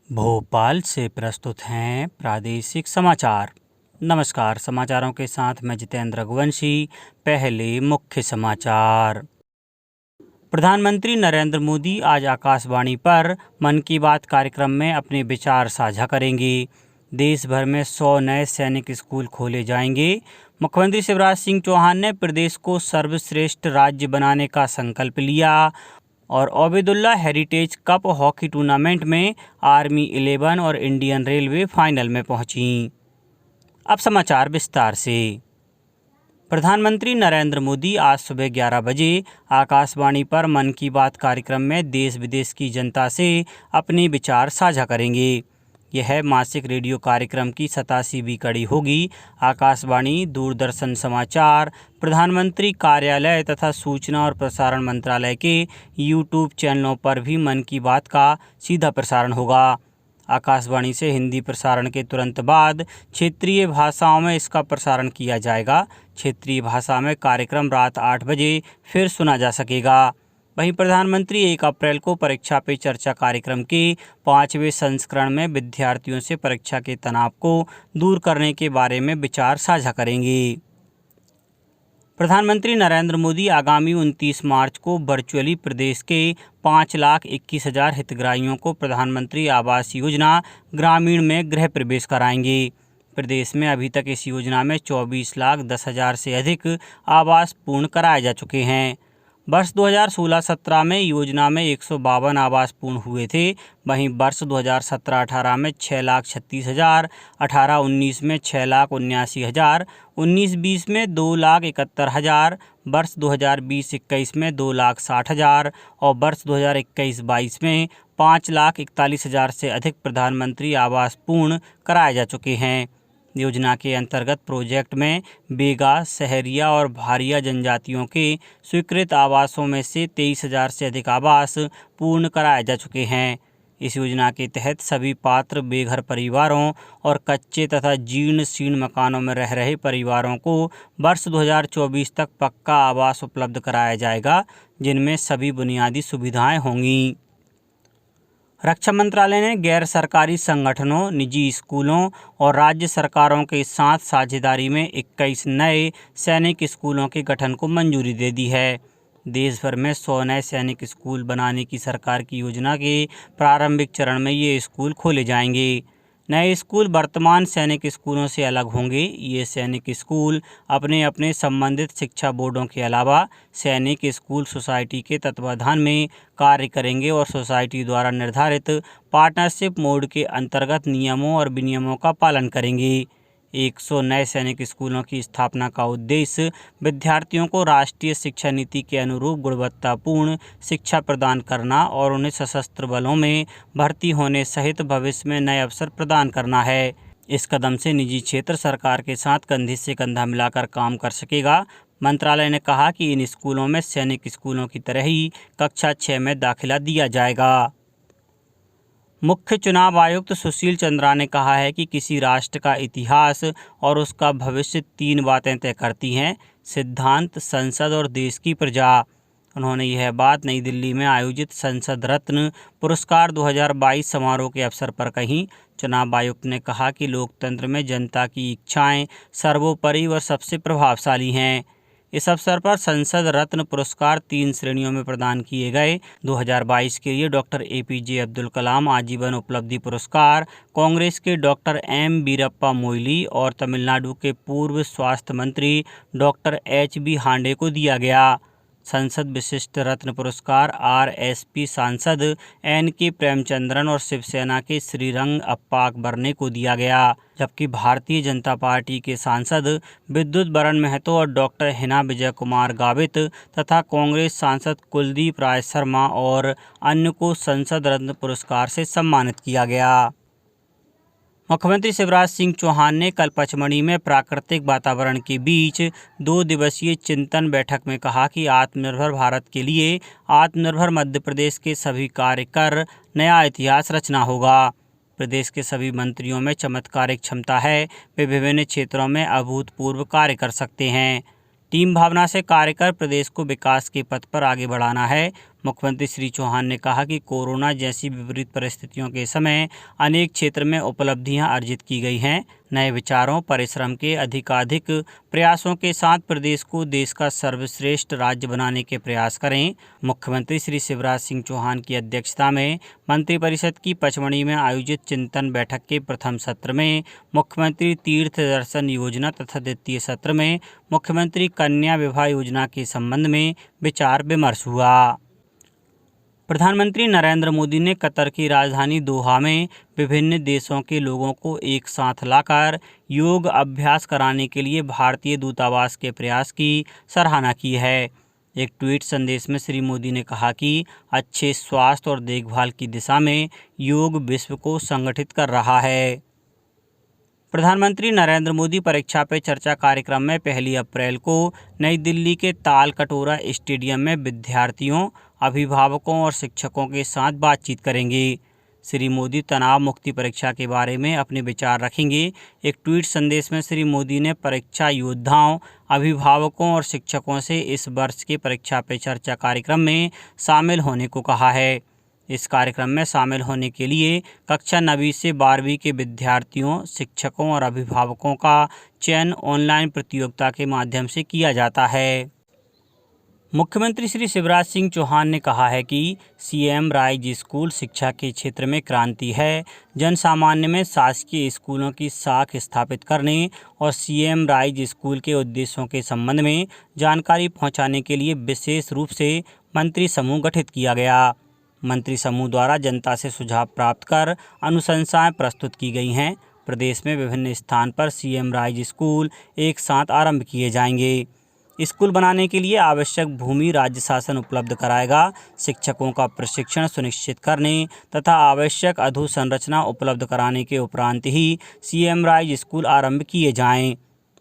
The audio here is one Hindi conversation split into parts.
भोपाल से प्रस्तुत हैं प्रादेशिक समाचार। नमस्कार, समाचारों के साथ मैं जितेंद्र रघुवंशी। पहले मुख्य समाचार। प्रधानमंत्री नरेंद्र मोदी आज आकाशवाणी पर मन की बात कार्यक्रम में अपने विचार साझा करेंगे। देश भर में 100 नए सैनिक स्कूल खोले जाएंगे। मुख्यमंत्री शिवराज सिंह चौहान ने प्रदेश को सर्वश्रेष्ठ राज्य बनाने का संकल्प लिया। और Obaidullah heritage cup hockey tournament में आर्मी 11 और इंडियन रेलवे फाइनल में पहुंची। अब समाचार विस्तार से। प्रधानमंत्री नरेंद्र मोदी आज सुबह 11 बजे आकाशवाणी पर मन की बात कार्यक्रम में देश विदेश की जनता से अपने विचार साझा करेंगे। यह मासिक रेडियो कार्यक्रम की 87वीं कड़ी होगी। आकाशवाणी, दूरदर्शन समाचार, प्रधानमंत्री कार्यालय तथा सूचना और प्रसारण मंत्रालय के यूट्यूब चैनलों पर भी मन की बात का सीधा प्रसारण होगा। आकाशवाणी से हिंदी प्रसारण के तुरंत बाद क्षेत्रीय भाषाओं में इसका प्रसारण किया जाएगा। क्षेत्रीय भाषा में कार्यक्रम रात 8 बजे फिर सुना जा सकेगा। वहीं प्रधानमंत्री 1 अप्रैल को परीक्षा पे चर्चा कार्यक्रम के 5वें संस्करण में विद्यार्थियों से परीक्षा के तनाव को दूर करने के बारे में विचार साझा करेंगे। प्रधानमंत्री नरेंद्र मोदी आगामी 29 मार्च को वर्चुअली प्रदेश के 5,21,000 हितग्राहियों को प्रधानमंत्री आवास योजना ग्रामीण में गृह प्रवेश कराएंगे। प्रदेश में अभी तक इस योजना में 24,10,000 से अधिक आवास पूर्ण कराए जा चुके हैं। वर्ष 2016-17 में योजना में 152 आवास पूर्ण हुए थे। वहीं वर्ष 2017-18 में 6,36,000, 18-19 में 6,79,000, 19-20 में 2,71,000, वर्ष 2020-21 में 2,60,000 और वर्ष 2021-22 में 5,41,000 से अधिक प्रधानमंत्री आवास पूर्ण कराए जा चुके हैं। योजना के अंतर्गत प्रोजेक्ट में बेगा, सहरिया और भारिया जनजातियों के स्वीकृत आवासों में से 23,000 से अधिक आवास पूर्ण कराए जा चुके हैं। इस योजना के तहत सभी पात्र बेघर परिवारों और कच्चे तथा जीर्ण शीर्ण मकानों में रह रहे परिवारों को वर्ष 2024 तक पक्का आवास उपलब्ध कराया जाएगा, जिनमें सभी बुनियादी सुविधाएं होंगी। रक्षा मंत्रालय ने गैर सरकारी संगठनों, निजी स्कूलों और राज्य सरकारों के साथ साझेदारी में 21 नए सैनिक स्कूलों के गठन को मंजूरी दे दी है। देश भर में 100 नए सैनिक स्कूल बनाने की सरकार की योजना के प्रारंभिक चरण में ये स्कूल खोले जाएंगे। नए स्कूल वर्तमान सैनिक स्कूलों से अलग होंगे। ये सैनिक स्कूल अपने अपने संबंधित शिक्षा बोर्डों के अलावा सैनिक स्कूल सोसाइटी के तत्वाधान में कार्य करेंगे और सोसाइटी द्वारा निर्धारित पार्टनरशिप मोड के अंतर्गत नियमों और विनियमों का पालन करेंगे। 100 नए सैनिक स्कूलों की स्थापना का उद्देश्य विद्यार्थियों को राष्ट्रीय शिक्षा नीति के अनुरूप गुणवत्तापूर्ण शिक्षा प्रदान करना और उन्हें सशस्त्र बलों में भर्ती होने सहित भविष्य में नए अवसर प्रदान करना है। इस कदम से निजी क्षेत्र सरकार के साथ कंधे से कंधा मिलाकर काम कर सकेगा। मंत्रालय ने कहा कि इन स्कूलों में सैनिक स्कूलों की तरह ही कक्षा 6 में दाखिला दिया जाएगा। मुख्य चुनाव आयुक्त सुशील चंद्रा ने कहा है कि किसी राष्ट्र का इतिहास और उसका भविष्य 3 बातें तय करती हैं: सिद्धांत, संसद और देश की प्रजा। उन्होंने यह बात नई दिल्ली में आयोजित संसद रत्न पुरस्कार 2022 समारोह के अवसर पर कही। चुनाव आयुक्त ने कहा कि लोकतंत्र में जनता की इच्छाएं सर्वोपरि और सबसे प्रभावशाली हैं। इस अवसर पर संसद रत्न पुरस्कार 3 श्रेणियों में प्रदान किए गए। 2022 के लिए डॉक्टर APJ अब्दुल कलाम आजीवन उपलब्धि पुरस्कार कांग्रेस के डॉक्टर M वीरप्पा मोइली और तमिलनाडु के पूर्व स्वास्थ्य मंत्री डॉक्टर HB हांडे को दिया गया। संसद विशिष्ट रत्न पुरस्कार RSP सांसद NK प्रेमचंद्रन और शिवसेना के श्रीरंग अप्पा अकबरने को दिया गया, जबकि भारतीय जनता पार्टी के सांसद विद्युत बरण महतो और डॉक्टर हिना विजय कुमार गावित तथा कांग्रेस सांसद कुलदीप राय शर्मा और अन्य को संसद रत्न पुरस्कार से सम्मानित किया गया। मुख्यमंत्री शिवराज सिंह चौहान ने कल पचमढ़ी में प्राकृतिक वातावरण के बीच 2 दिवसीय चिंतन बैठक में कहा कि आत्मनिर्भर भारत के लिए आत्मनिर्भर मध्य प्रदेश के सभी कार्य कर नया इतिहास रचना होगा। प्रदेश के सभी मंत्रियों में चमत्कारिक क्षमता है। वे विभिन्न क्षेत्रों में अभूतपूर्व कार्य कर सकते हैं। टीम भावना से कार्य कर प्रदेश को विकास के पथ पर आगे बढ़ाना है। मुख्यमंत्री श्री चौहान ने कहा कि कोरोना जैसी विपरीत परिस्थितियों के समय अनेक क्षेत्र में उपलब्धियां अर्जित की गई हैं। नए विचारों, परिश्रम के अधिकाधिक प्रयासों के साथ प्रदेश को देश का सर्वश्रेष्ठ राज्य बनाने के प्रयास करें। मुख्यमंत्री श्री शिवराज सिंह चौहान की अध्यक्षता में मंत्रिपरिषद की पचमढ़ी में आयोजित चिंतन बैठक के प्रथम सत्र में मुख्यमंत्री तीर्थ दर्शन योजना तथा द्वितीय सत्र में मुख्यमंत्री कन्या विवाह योजना के संबंध में विचार विमर्श हुआ। प्रधानमंत्री नरेंद्र मोदी ने कतर की राजधानी दोहा में विभिन्न देशों के लोगों को एक साथ लाकर योग अभ्यास कराने के लिए भारतीय दूतावास के प्रयास की सराहना की है। एक ट्वीट संदेश में श्री मोदी ने कहा कि अच्छे स्वास्थ्य और देखभाल की दिशा में योग विश्व को संगठित कर रहा है। प्रधानमंत्री नरेंद्र मोदी परीक्षा पे चर्चा कार्यक्रम में 1 अप्रैल को नई दिल्ली के ताल कटोरा स्टेडियम में विद्यार्थियों, अभिभावकों और शिक्षकों के साथ बातचीत करेंगे। श्री मोदी तनाव मुक्ति परीक्षा के बारे में अपने विचार रखेंगे। एक ट्वीट संदेश में श्री मोदी ने परीक्षा योद्धाओं, अभिभावकों और शिक्षकों से इस वर्ष के परीक्षा पे चर्चा कार्यक्रम में शामिल होने को कहा है। इस कार्यक्रम में शामिल होने के लिए कक्षा 9वीं से 12वीं के विद्यार्थियों, शिक्षकों और अभिभावकों का चयन ऑनलाइन प्रतियोगिता के माध्यम से किया जाता है। मुख्यमंत्री श्री शिवराज सिंह चौहान ने कहा है कि सीएम राइज स्कूल शिक्षा के क्षेत्र में क्रांति है। जन सामान्य में शासकीय स्कूलों की साख स्थापित करने और सीएम राइज स्कूल के उद्देश्यों के संबंध में जानकारी पहुंचाने के लिए विशेष रूप से मंत्री समूह गठित किया गया। मंत्री समूह द्वारा जनता से सुझाव प्राप्त कर अनुशंसाएं प्रस्तुत की गई हैं। प्रदेश में विभिन्न स्थान पर सीएम राइज स्कूल एक साथ आरंभ किए जाएंगे। स्कूल बनाने के लिए आवश्यक भूमि राज्य शासन उपलब्ध कराएगा। शिक्षकों का प्रशिक्षण सुनिश्चित करने तथा आवश्यक अधोसंरचना उपलब्ध कराने के उपरांत ही सीएम राइज स्कूल आरंभ किए जाएं।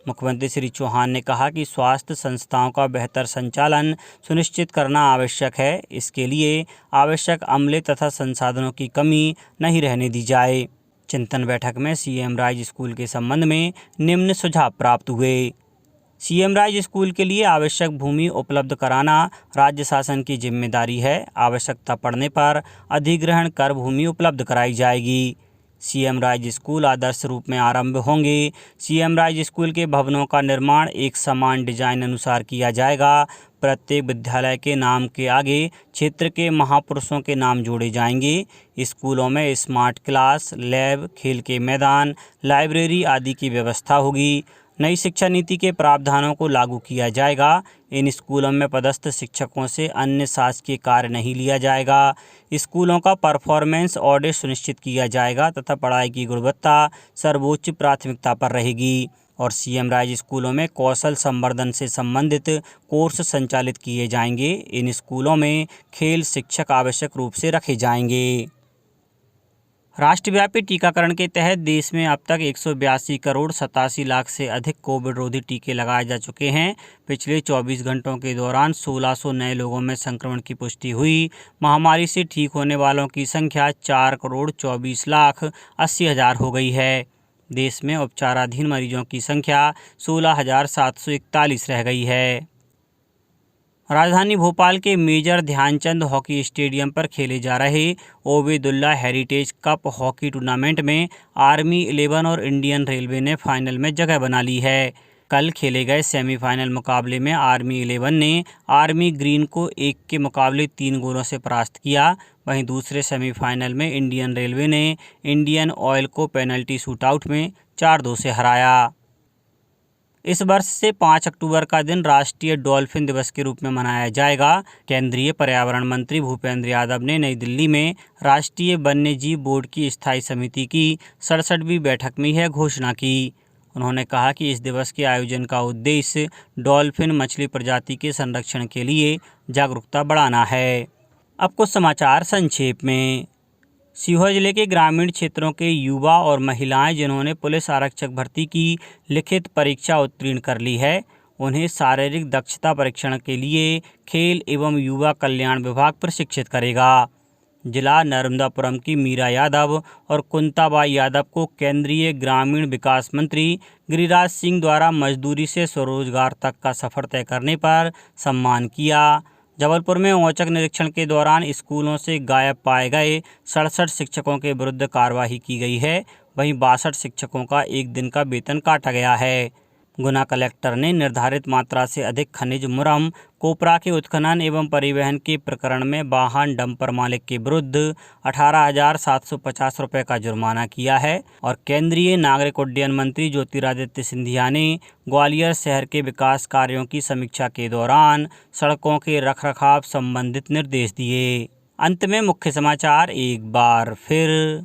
मुख्यमंत्री श्री चौहान ने कहा कि स्वास्थ्य संस्थाओं का बेहतर संचालन सुनिश्चित करना आवश्यक है। इसके लिए आवश्यक अमले तथा संसाधनों की कमी नहीं रहने दी जाए। चिंतन बैठक में सीएम राइज स्कूल के संबंध में निम्न सुझाव प्राप्त हुए। सीएम राइज स्कूल के लिए आवश्यक भूमि उपलब्ध कराना राज्य शासन की जिम्मेदारी है। आवश्यकता पड़ने पर अधिग्रहण कर भूमि उपलब्ध कराई जाएगी। सीएम राइज स्कूल आदर्श रूप में आरंभ होंगे। सीएम राइज स्कूल के भवनों का निर्माण एक समान डिजाइन अनुसार किया जाएगा। प्रत्येक विद्यालय के नाम के आगे क्षेत्र के महापुरुषों के नाम जोड़े जाएंगे। स्कूलों में स्मार्ट क्लास, लैब, खेल के मैदान, लाइब्रेरी आदि की व्यवस्था होगी। नई शिक्षा नीति के प्रावधानों को लागू किया जाएगा। इन स्कूलों में पदस्थ शिक्षकों से अन्य शासकीय कार्य नहीं लिया जाएगा। स्कूलों का परफॉर्मेंस ऑडिट सुनिश्चित किया जाएगा तथा पढ़ाई की गुणवत्ता सर्वोच्च प्राथमिकता पर रहेगी। और सीएम राइज स्कूलों में कौशल संवर्धन से संबंधित कोर्स संचालित किए जाएंगे। इन स्कूलों में खेल शिक्षक आवश्यक रूप से रखे जाएंगे। राष्ट्रव्यापी टीकाकरण के तहत देश में अब तक 182 करोड़ 87 लाख से अधिक कोविड रोधी टीके लगाए जा चुके हैं। पिछले 24 घंटों के दौरान 1600 नए लोगों में संक्रमण की पुष्टि हुई। महामारी से ठीक होने वालों की संख्या 4 करोड़ 24 लाख 80 हज़ार हो गई है। देश में उपचाराधीन मरीजों की संख्या 16,741 रह गई है। राजधानी भोपाल के मेजर ध्यानचंद हॉकी स्टेडियम पर खेले जा रहे Obaidullah heritage cup hockey tournament में आर्मी 11 और इंडियन रेलवे ने फाइनल में जगह बना ली है। कल खेले गए सेमीफाइनल मुकाबले में आर्मी 11 ने आर्मी ग्रीन को 1 के मुकाबले 3 गोलों से परास्त किया। वहीं दूसरे सेमीफाइनल में इंडियन रेलवे ने इंडियन ऑयल को पेनल्टी शूटआउट में 4-2 से हराया। इस वर्ष से 5 अक्टूबर का दिन राष्ट्रीय डॉल्फिन दिवस के रूप में मनाया जाएगा। केंद्रीय पर्यावरण मंत्री भूपेंद्र यादव ने नई दिल्ली में राष्ट्रीय वन्यजीव बोर्ड की स्थायी समिति की 67वीं बैठक में यह घोषणा की। उन्होंने कहा कि इस दिवस के आयोजन का उद्देश्य डॉल्फिन मछली प्रजाति के संरक्षण के लिए जागरूकता बढ़ाना है। अब कुछ समाचार संक्षेप में। सीहोर जिले के ग्रामीण क्षेत्रों के युवा और महिलाएं जिन्होंने पुलिस आरक्षक भर्ती की लिखित परीक्षा उत्तीर्ण कर ली है, उन्हें शारीरिक दक्षता परीक्षण के लिए खेल एवं युवा कल्याण विभाग प्रशिक्षित करेगा। जिला नर्मदापुरम की मीरा यादव और कुंताबाई यादव को केंद्रीय ग्रामीण विकास मंत्री गिरिराज सिंह द्वारा मजदूरी से स्वरोजगार तक का सफर तय करने पर सम्मान किया। जबलपुर में औचक निरीक्षण के दौरान स्कूलों से गायब पाए गए 67 शिक्षकों के विरुद्ध कार्रवाई की गई है। वहीं 62 शिक्षकों का एक दिन का वेतन काटा गया है। गुना कलेक्टर ने निर्धारित मात्रा से अधिक खनिज मुरम कोपरा के उत्खनन एवं परिवहन के प्रकरण में वाहन डंपर मालिक के विरुद्ध 18,750 रुपये का जुर्माना किया है। और केंद्रीय नागरिक उड्डयन मंत्री ज्योतिरादित्य सिंधिया ने ग्वालियर शहर के विकास कार्यों की समीक्षा के दौरान सड़कों के रखरखाव संबंधित निर्देश दिए। अंत में मुख्य समाचार एक बार फिर।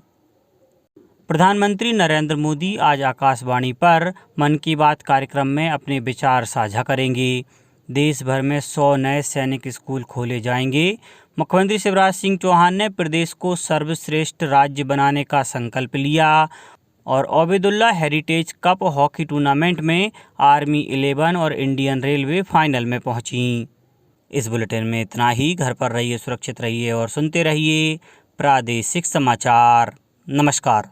प्रधानमंत्री नरेंद्र मोदी आज आकाशवाणी पर मन की बात कार्यक्रम में अपने विचार साझा करेंगे। देश भर में 100 नए सैनिक स्कूल खोले जाएंगे। मुख्यमंत्री शिवराज सिंह चौहान ने प्रदेश को सर्वश्रेष्ठ राज्य बनाने का संकल्प लिया। और Obaidullah heritage cup hockey tournament में आर्मी 11 और इंडियन रेलवे फाइनल में पहुंची। इस बुलेटिन में इतना ही। घर पर रहिए, सुरक्षित रहिए और सुनते रहिए प्रादेशिक समाचार। नमस्कार।